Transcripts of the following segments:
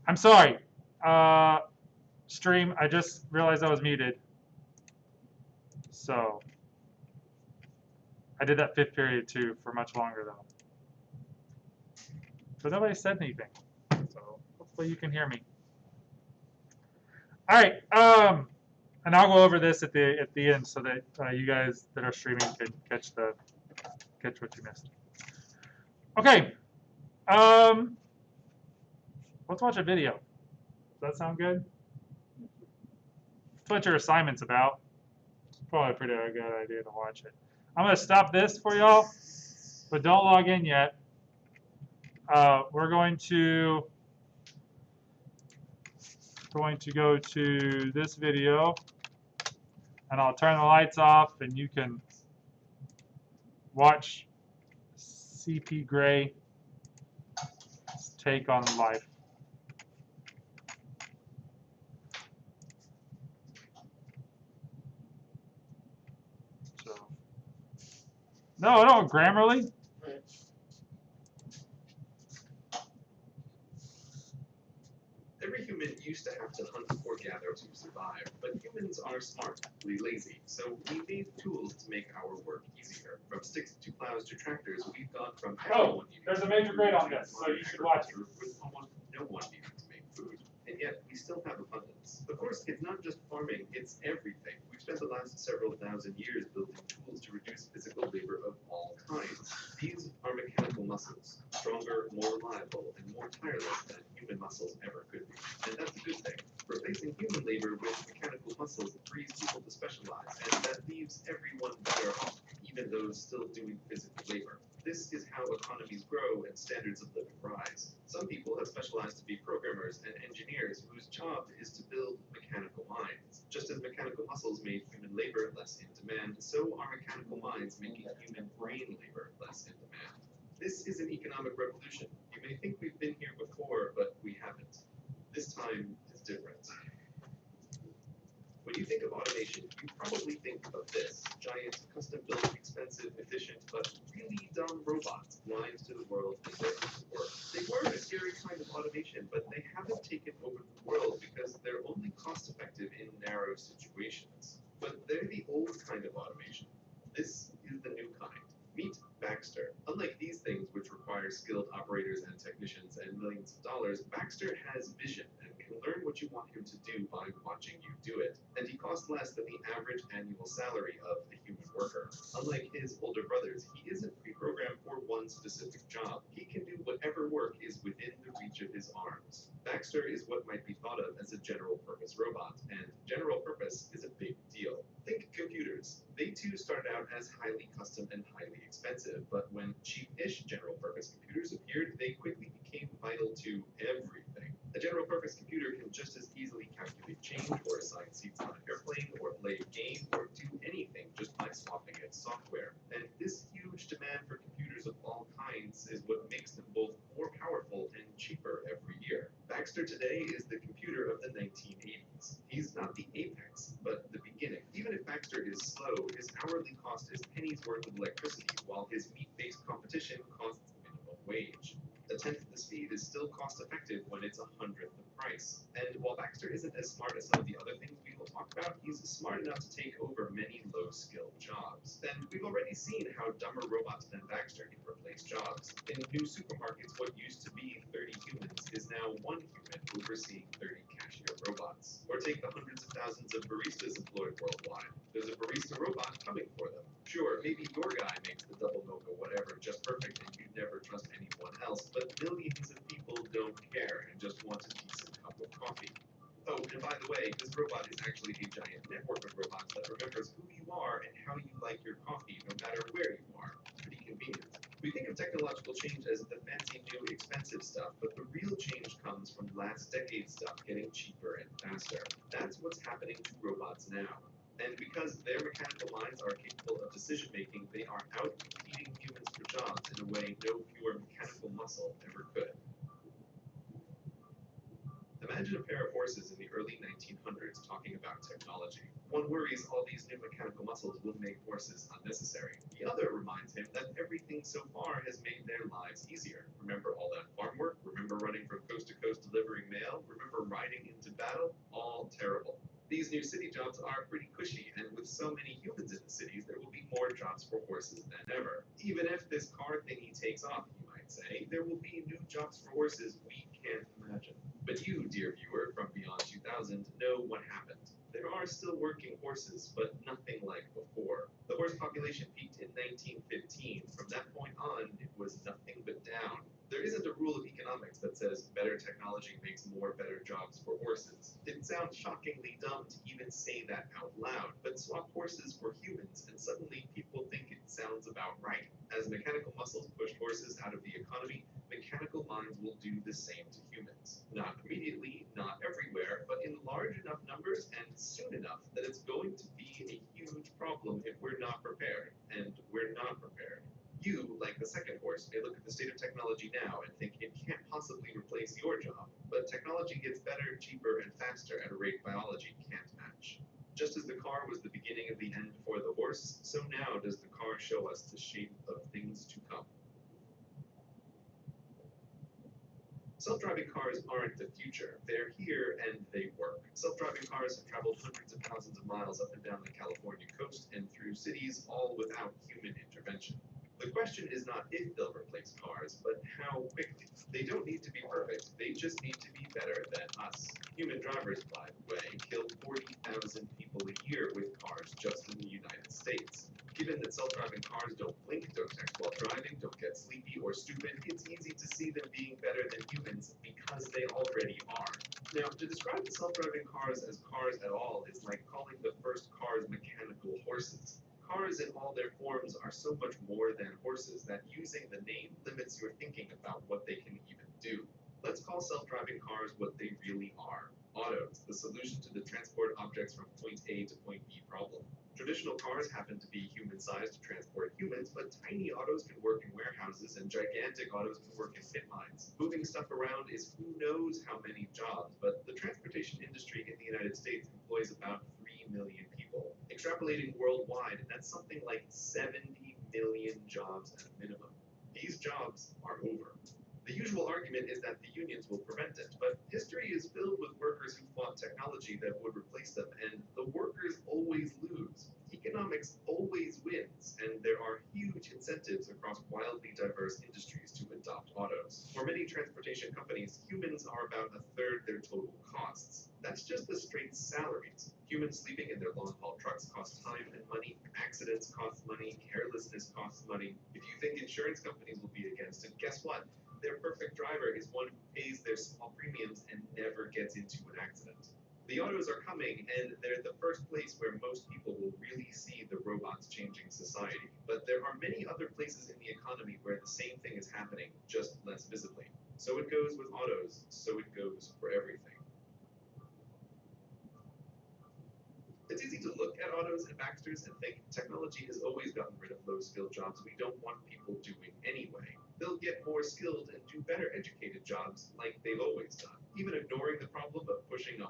I'm sorry. Stream, I just realized I was muted. So I did that fifth period too for much longer though. But nobody said anything. So hopefully you can hear me. All right. And I'll go over this at the end so that you guys that are streaming can catch what you missed. Okay. Let's watch a video. Does that sound good? That's what your assignment's about. Probably a pretty good idea to watch it. I'm going to stop this for y'all, but don't log in yet. We're going to go to this video, and I'll turn the lights off, and you can watch CP Gray's take on life. So, no, Grammarly. Every human used to have to hunt or gather to survive, but humans are smartly lazy, so we need tools to make our work easier. From sticks to plows to tractors, we've gone from everyone needing there's a major grade on this, so you should watch it. With almost no one needing to make food. And yet, we still have abundance. Of course, it's not just farming, it's everything. We've spent the last several thousand years building tools to reduce physical labor of all kinds. These are mechanical muscles, stronger, more reliable, and more tireless than human muscles ever could be. And that's a good thing. Replacing human labor with mechanical muscles frees people to specialize, and that leaves everyone better off, even those still doing physical labor. This is how economies grow and standards of living rise. Some people have specialized to be programmers and engineers whose job is to build mechanical minds. Just as mechanical muscles made human labor less in demand, so are mechanical minds making human brain labor less in demand. This is an economic revolution. You may think we've been here before, but we haven't. This time is different. When you think of automation, you probably think of this: giant, custom-built, expensive, efficient, but really dumb robots blind to the world and ready to work. They were a scary kind of automation, but they haven't taken over the world because they're only cost-effective in narrow situations. But they're the old kind of automation. This is the new kind. Meet Baxter. Unlike these things, which require skilled operators and technicians and millions of dollars, Baxter has vision and can learn what you want him to do by watching you do it. And he costs less than the average annual salary of a human worker. Unlike his older brothers, he isn't pre-programmed for one specific job. He can do whatever work is within the reach of his arms. Baxter is what might be thought of as a general-purpose robot, and general purpose is a big deal. Think computers. They too started out as highly custom and highly expensive, but when cheap-ish general-purpose computers appeared, they quickly became vital to everything. A general-purpose computer can just as easily calculate change or assign seats on an airplane or play a game or do anything just by swapping its software. And this huge demand for computers of all kinds is what makes them both more powerful and cheaper every year. Baxter today is the computer of the 1980s. He's not the apex, but the beginning. Even if Baxter is slow, his hourly cost is pennies worth of electricity, while his meat-based competition costs minimum wage. A tenth of the speed is still cost-effective when it's 100th the price. And while Baxter isn't as smart as some of the other things we will talk about, he's smart enough to take over many low-skilled jobs. And we've already seen how dumber robots than Baxter can replace jobs. In new supermarkets, what used to be 30 humans is now one human overseeing 30 cashier robots. Or take the hundreds of thousands of baristas employed worldwide. There's a barista robot coming for them. Sure, maybe your guy makes the double mocha whatever just perfect and you'd never trust anyone else, but millions of people don't care and just want a decent cup of coffee. Oh, and by the way, this robot is actually a giant network of robots that remembers who you are and how you like your coffee, no matter where you are. Pretty convenient. We think of technological change as the fancy, new, expensive stuff, but the real change comes from last decade's stuff getting cheaper and faster. That's what's happening to robots now. And because their mechanical minds are capable of decision-making, they are out-competing humans for jobs in a way no pure mechanical muscle ever could. Imagine a pair of horses in the early 1900s talking about technology. One worries all these new mechanical muscles will make horses unnecessary. The other reminds him that everything so far has made their lives easier. Remember all that farm work? Remember running from coast to coast delivering mail? Remember riding into battle? All terrible. These new city jobs are pretty cushy, and with so many humans in the cities, there will be more jobs for horses than ever. Even if this car thingy takes off, you might say, there will be new jobs for horses we can't imagine. But you, dear viewer from Beyond 2000, know what happened. There are still working horses, but nothing like before. The horse population peaked in 1915. From that point on, it was nothing but down. There isn't a rule of economics that says better technology makes more better jobs for horses. It sounds shockingly dumb to even say that out loud, but swap horses for humans and suddenly people think it sounds about right. As mechanical muscles push horses out of the economy, mechanical minds will do the same to humans. Not immediately, not everywhere, but in large enough numbers and soon enough that it's going to be a huge problem if we're not prepared. And we're not prepared. You, like the second horse, may look at the state of technology now and think it can't possibly replace your job, but technology gets better, cheaper, and faster at a rate biology can't match. Just as the car was the beginning of the end for the horse, so now does the car show us the shape of things to come. Self-driving cars aren't the future. They're here and they work. Self-driving cars have traveled hundreds of thousands of miles up and down the California coast and through cities, all without human intervention. The question is not if they'll replace cars, but how quickly. They don't need to be perfect. They just need to be better than us. Human drivers, by the way, kill 40,000 people a year with cars just in the United States. Given that self-driving cars don't blink, don't text while driving, don't get sleepy or stupid, it's easy to see them being better than humans because they already are. Now, to describe the self-driving cars as cars at all is like calling the first cars mechanical horses. Cars in all their forms are so much more than horses that using the name limits your thinking about what they can even do. Let's call self-driving cars what they really are. Autos, the solution to the transport objects from point A to point B problem. Traditional cars happen to be human-sized to transport humans, but tiny autos can work in warehouses and gigantic autos can work in pit mines. Moving stuff around is who knows how many jobs, but the transportation industry in the United States employs about 3 million people. Extrapolating worldwide, that's something like 70 million jobs at a minimum. These jobs are over. The usual argument is that the unions will prevent it, but history is filled with workers who fought technology that would replace them, and the workers always lose. Economics always wins, and there are huge incentives across wildly diverse industries to adopt autos. For many transportation companies, humans are about a third their total costs. That's just the straight salaries. Humans sleeping in their long-haul trucks cost time and money, accidents cost money, carelessness costs money. If you think insurance companies will be against it, guess what? Their perfect driver is one who pays their small premiums and never gets into an accident. The autos are coming, and they're the first place where most people will really see the robots changing society. But there are many other places in the economy where the same thing is happening, just less visibly. So it goes with autos, so it goes for everything. It's easy to look at autos and Baxters and think technology has always gotten rid of low-skilled jobs we don't want people doing anyway. They'll get more skilled and do better educated jobs like they've always done. Even ignoring the problem of pushing 100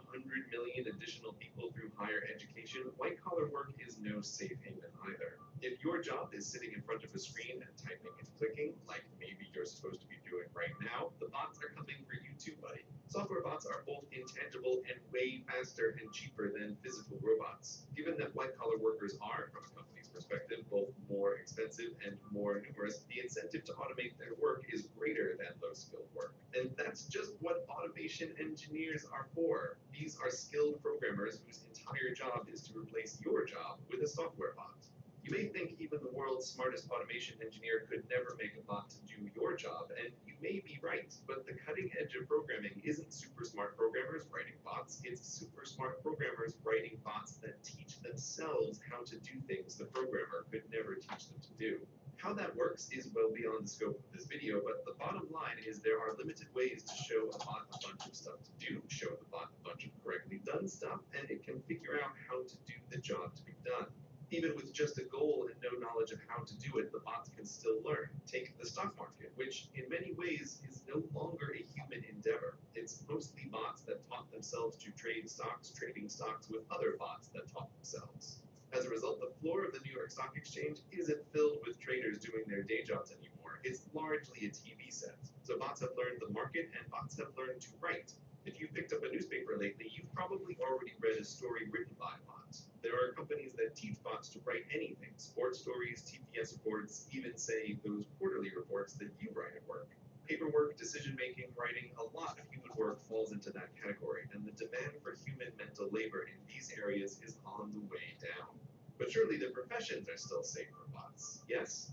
million additional people through higher education, white-collar work is no safe haven either. If your job is sitting in front of a screen and typing and clicking, like maybe you're supposed to be doing right now, the bots are coming for you too, buddy. Software bots are both intangible and way faster and cheaper than physical robots. Given that white-collar workers are, from a company's perspective, both more expensive and more numerous, the incentive to automate their work is greater than low-skilled work. And that's just what automation engineers are for. These are skilled programmers whose entire job is to replace your job with a software bot. You may think even the world's smartest automation engineer could never make a bot to do your job, and you may be right, but the cutting edge of programming isn't super smart programmers writing bots, it's super smart programmers writing bots that teach themselves how to do things the programmer could never teach them to do. How that works is well beyond the scope of this video, but the bottom line is there are limited ways to show a bot a bunch of stuff to do, show the bot a bunch of correctly done stuff, and it can figure out how to do the job to be done. Even with just a goal and no knowledge of how to do it, the bots can still learn. Take the stock market, which in many ways is no longer a human endeavor. It's mostly bots that taught themselves to trade stocks, trading stocks with other bots that taught themselves. As a result, the floor of the New York Stock Exchange isn't filled with traders doing their day jobs anymore. It's largely a TV set. So bots have learned the market and bots have learned to write. If you've picked up a newspaper lately, you've probably already read a story written by a bot. There are companies that teach bots to write anything: sports stories, TPS reports, even say those quarterly reports that you write at work. Paperwork, decision making, writing, a lot of human work falls into that category, and the demand for human mental labor in these areas is on the way down. But surely the professions are still safe for bots, yes?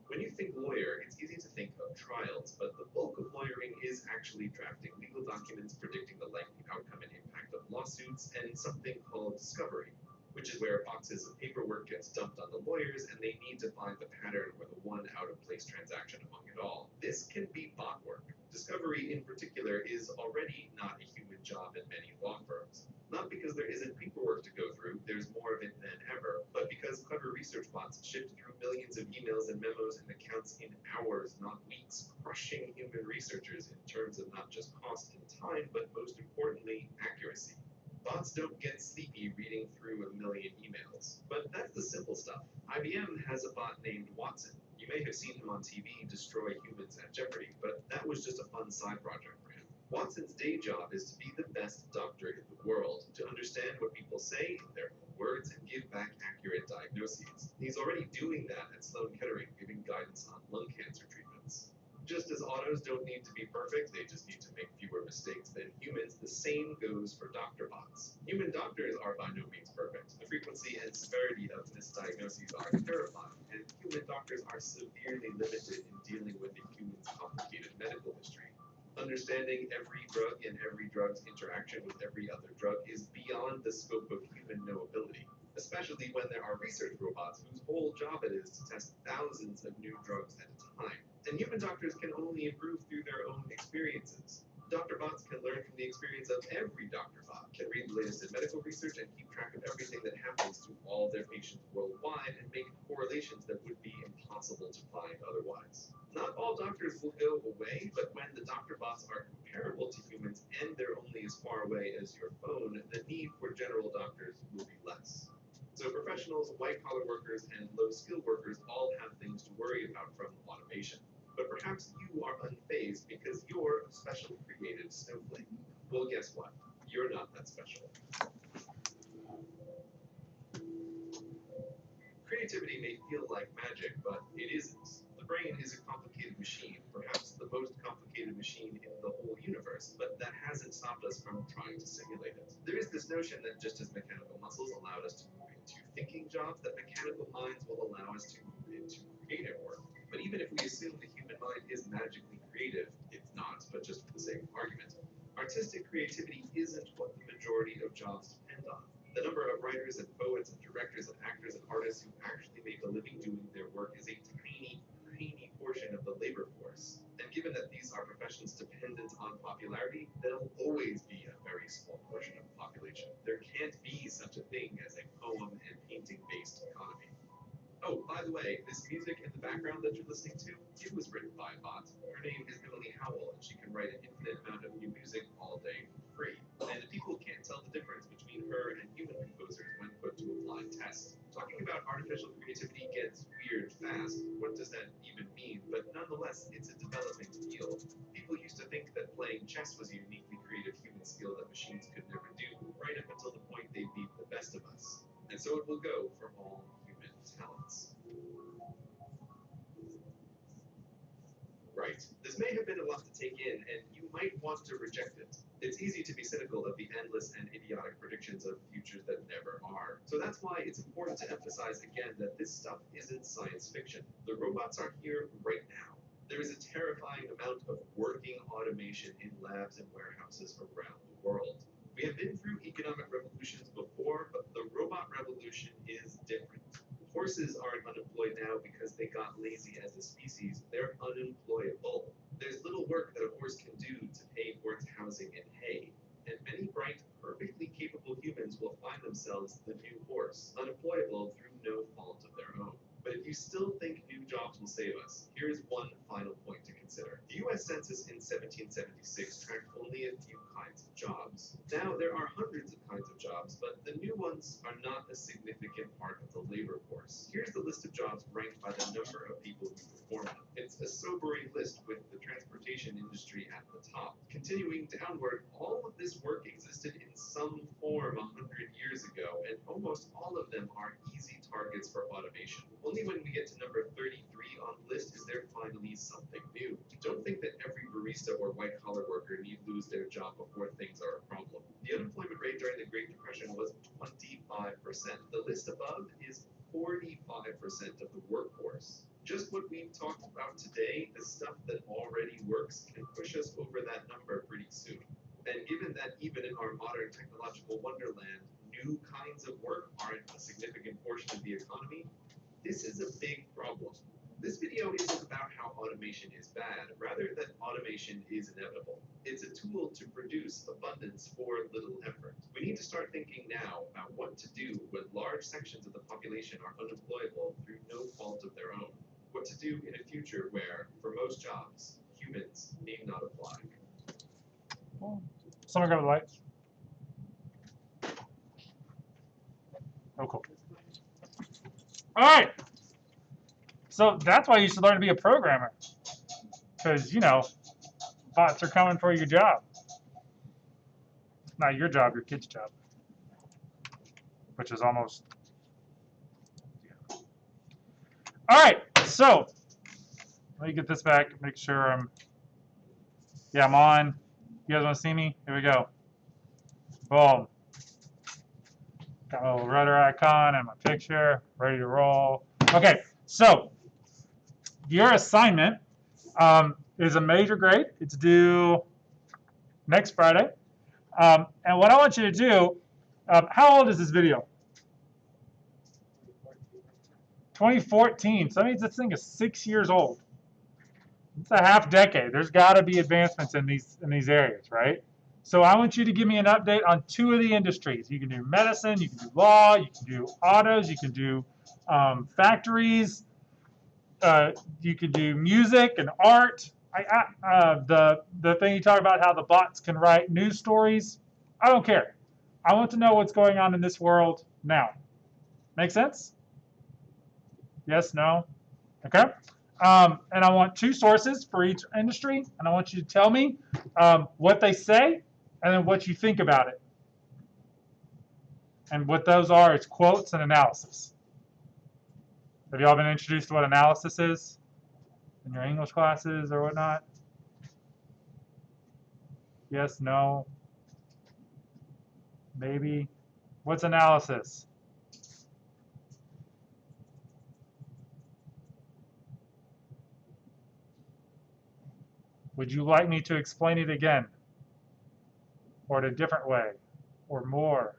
When you think lawyer, it's easy to think of trials, but the bulk of lawyering is actually drafting legal documents, predicting the likely outcome and impact of lawsuits, and something called discovery, which is where boxes of paperwork gets dumped on the lawyers and they need to find the pattern or the one out-of-place transaction among it all. This can be bot work. Discovery, in particular, is already not a human job in many law firms. Not because there isn't paperwork to go through, there's more of it than ever, but because clever research bots shift through millions of emails and memos and accounts in hours, not weeks, crushing human researchers in terms of not just cost and time, but most importantly, accuracy. Bots don't get sleepy reading through a million emails. But that's the simple stuff. IBM has a bot named Watson. You may have seen him on TV destroy humans at Jeopardy, but that was just a fun side project for him. Watson's day job is to be the best doctor in the world, to understand what people say in their own words and give back accurate diagnoses. He's already doing that at Sloan Kettering, giving guidance on lung cancer treatments. Just as autos don't need to be perfect, they just need to make fewer mistakes than humans, the same goes for doctor bots. Human doctors are by no means perfect. The frequency and severity of misdiagnoses are terrifying, and human doctors are severely limited in dealing with a human's complicated medical history. Understanding every drug and every drug's interaction with every other drug is beyond the scope of human knowability, especially when there are research robots whose whole job it is to test thousands of new drugs at a time. And human doctors can only improve through their own experiences. Doctor bots can learn from the experience of every doctor bot, can read the latest in medical research and keep track of everything that happens to all their patients worldwide and make correlations that would be impossible to find otherwise. Not all doctors will go away, but when the doctor bots are comparable to humans and they're only as far away as your phone, the need for general doctors will be less. So professionals, white-collar workers, and low-skilled workers all have things to worry about from automation. But perhaps you are unfazed because you're a special creative snowflake. Well, guess what? You're not that special. Creativity may feel like magic, but it isn't. The brain is a complicated machine, perhaps the most complicated machine in the whole universe, but that hasn't stopped us from trying to simulate it. There is this notion that just as mechanical muscles allowed us to move into thinking jobs, that mechanical minds will allow us to move into creative work. But even if we assume the human mind is magically creative, it's not, but just for the sake of argument. Artistic creativity isn't what the majority of jobs depend on. The number of writers and poets and directors and actors and artists who actually make a living doing their work is a tiny, tiny portion of the labor force. And given that these are professions dependent on popularity, they'll always be a very small portion of the population. There can't be such a thing as a poem and painting-based economy. Oh, by the way, this music in the background that you're listening to, it was written by a bot. Her name is Emily Howell, and she can write an infinite amount of new music all day for free. And people can't tell the difference between her and human composers when put to a blind test. Talking about artificial creativity gets weird fast. What does that even mean? But nonetheless, it's a developing field. People used to think that playing chess was a uniquely creative human skill that machines could never do, right up until the point they beat the best of us. And so it will go for all human talents. Right. This may have been a lot to take in, and you might want to reject it. It's easy to be cynical of the endless and idiotic predictions of futures that never are. So that's why it's important to emphasize again that this stuff isn't science fiction. The robots are here right now. There is a terrifying amount of working automation in labs and warehouses around the world. We have been through economic revolutions before, but the robot revolution is different. Horses aren't unemployed now because they got lazy as a species. They're unemployable. There's little work that a horse can do to pay for its housing and hay. And many bright, perfectly capable humans will find themselves the new horse, unemployable through no fault of you still think new jobs will save us, here's one final point to consider. The US Census in 1776 tracked only a few kinds of jobs. Now, there are hundreds of kinds of jobs, but the new ones are not a significant part of the labor force. Here's the list of jobs ranked by the number of people who perform them. It's a sobering list with the transportation industry at the top. Continuing downward, all of this work existed in some form 100 years ago, and almost all of them are easy targets for automation. Only when we get to number 33 on the list is there finally something new. Don't think that every barista or white-collar worker need lose their job before things are a problem. The unemployment rate during the Great Depression was 25%. The list above is 45% of the workforce. Just what we've talked about today, the stuff that already works, can push us over that number pretty soon. And given that even in our modern technological wonderland, new kinds of work aren't a significant portion of the economy, this is a big problem. This video isn't about how automation is bad, rather that automation is inevitable. It's a tool to produce abundance for little effort. We need to start thinking now about what to do when large sections of the population are unemployable through no fault of their own. What to do in a future where, for most jobs, humans need not apply. Someone grab the lights. Oh, cool. All right. So that's why you should learn to be a programmer. Because, you know, bots are coming for your job. Not your job, your kid's job. Which is almost... Yeah. All right. So, let me get this back. Make sure I'm... Yeah, I'm on. You guys want to see me? Here we go. Boom. Got my little rudder icon and my picture. Ready to roll. Okay, so your assignment is a major grade. It's due next Friday. And what I want you to do, how old is this video? 2014. So that means this thing is 6 years old. It's a half decade. There's got to be advancements in these areas, right? So I want you to give me an update on 2 of the industries. You can do medicine, you can do law, you can do autos, you can do factories, you can do music and art. The thing you talk about how the bots can write news stories. I don't care. I want to know what's going on in this world now. Make sense? Yes, no? Okay. And I want 2 sources for each industry, and I want you to tell me what they say and then what you think about it. And what those are is quotes and analysis. Have you all been introduced to what analysis is in your English classes or whatnot? Yes, no, maybe. What's analysis? Would you like me to explain it again? Or in a different way? Or more?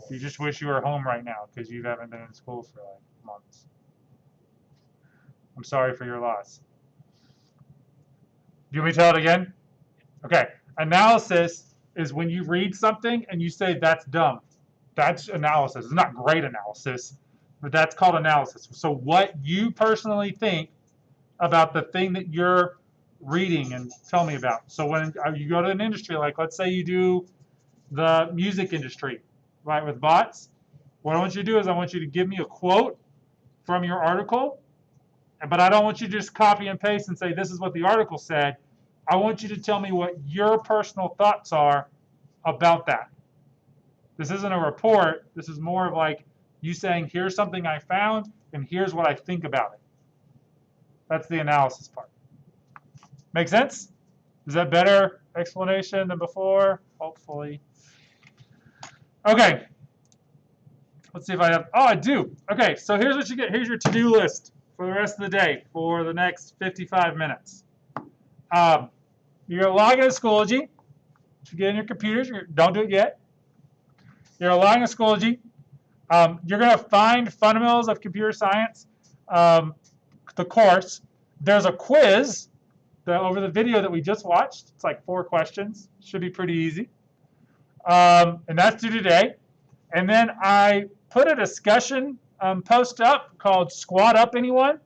You just wish you were home right now because you haven't been in school for like months. I'm sorry for your loss. Do you want me to tell it again? Okay. Analysis is when you read something and you say that's dumb. That's analysis. It's not great analysis, but that's called analysis. So what you personally think about the thing that you're reading and tell me about. So when you go to an industry, like let's say you do the music industry, right, with bots, what I want you to do is I want you to give me a quote from your article, but I don't want you to just copy and paste and say this is what the article said. I want you to tell me what your personal thoughts are about that. This isn't a report. This is more of like you saying, here's something I found, and here's what I think about it. That's the analysis part. Make sense? Is that better explanation than before? Hopefully. Okay. Let's see if I have, oh, I do. Okay, so here's what you get. Here's your to-do list for the rest of the day for the next 55 minutes. You're going to log into Schoology. You get in your computers. Don't do it yet. You're going to log into Schoology. You're going to find Fundamentals of Computer Science, the course. There's a quiz over the video that we just watched. It's like 4 questions. Should be pretty easy. And that's due today. And then I put a discussion post up called Squad Up Anyone.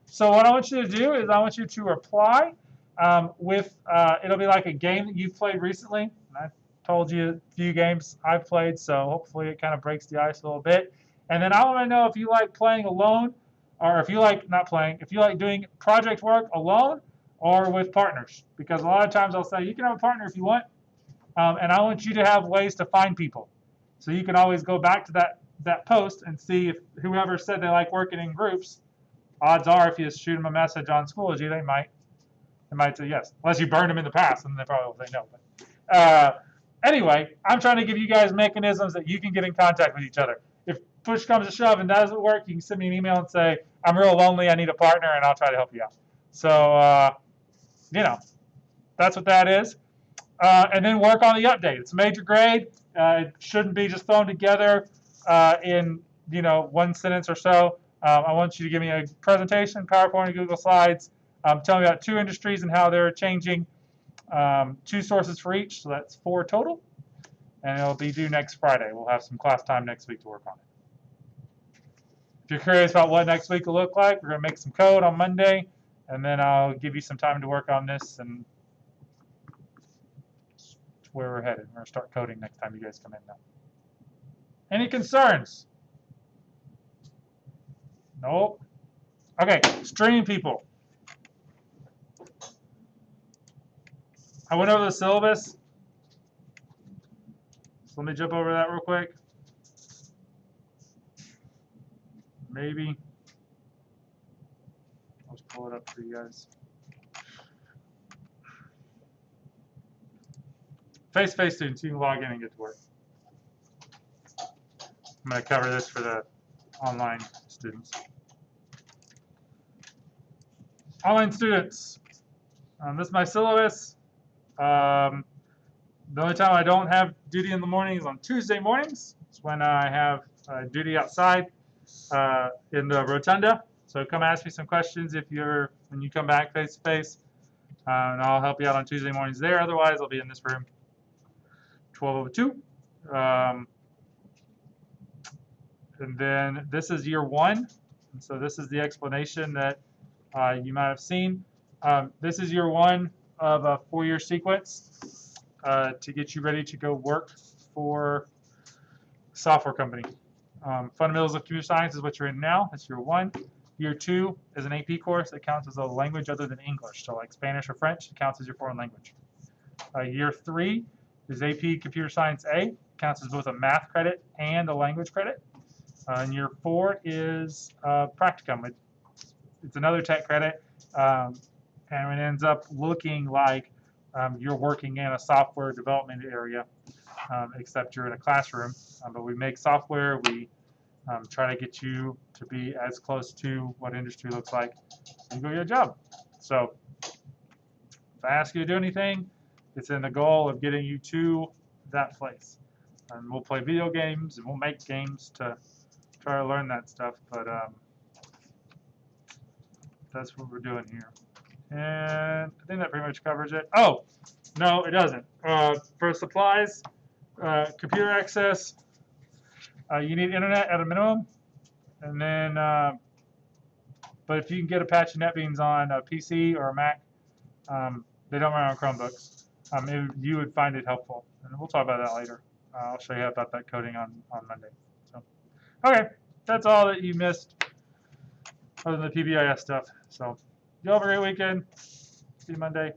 So what I want you to do is I want you to reply with, it'll be like a game that you've played recently. And I told you a few games I've played, so hopefully it kind of breaks the ice a little bit. And then I want to know if you like playing alone, or if you like not playing, if you like doing project work alone or with partners. Because a lot of times I'll say you can have a partner if you want, and I want you to have ways to find people. So you can always go back to that post and see if whoever said they like working in groups, odds are if you shoot them a message on Schoology, they might say yes. Unless you burned them in the past, and they probably will say no. But anyway, I'm trying to give you guys mechanisms that you can get in contact with each other. If push comes to shove and that doesn't work, you can send me an email and say, I'm real lonely, I need a partner, and I'll try to help you out. So, you know, that's what that is. And then work on the update. It's a major grade. It shouldn't be just thrown together in, one sentence or so. I want you to give me a presentation, PowerPoint, Google Slides. Tell me about 2 industries and how they're changing. 2 sources for each, so that's 4 total. And it'll be due next Friday. We'll have some class time next week to work on it. If you're curious about what next week will look like, we're going to make some code on Monday, and then I'll give you some time to work on this, and that's where we're headed. We're going to start coding next time you guys come in now. Any concerns? Nope. Okay, stream people. I went over the syllabus. So let me jump over that real quick. Maybe. I'll just pull it up for you guys. Face-to-face students, you can log in and get to work. I'm going to cover this for the online students. Online students. This is my syllabus. The only time I don't have duty in the morning is on Tuesday mornings. It's when I have duty outside in the rotunda. So come ask me some questions when you come back face to face, and I'll help you out on Tuesday mornings there. Otherwise, I'll be in this room, 12:02. And then this is year 1, and so this is the explanation that you might have seen. This is year 1 of a 4-year sequence to get you ready to go work for a software company. Fundamentals of Computer Science is what you're in now. That's year 1. Year 2 is an AP course that counts as a language other than English. So like Spanish or French, it counts as your foreign language. Year 3 is AP Computer Science A. Counts as both a math credit and a language credit. And year 4 is practicum. It's another tech credit, and it ends up looking like you're working in a software development area, except you're in a classroom. But we make software. We try to get you to be as close to what industry looks like and go get a job. So if I ask you to do anything, it's in the goal of getting you to that place. And we'll play video games and we'll make games to try to learn that stuff. But that's what we're doing here. And I think that pretty much covers it. Oh, no, it doesn't. For supplies, computer access, you need internet at a minimum. And then, but if you can get Apache NetBeans on a PC or a Mac, they don't run on Chromebooks. You would find it helpful. And we'll talk about that later. I'll show you about that coding on Monday. So, okay, that's all that you missed other than the PBIS stuff. So, you all have a great weekend. See you Monday.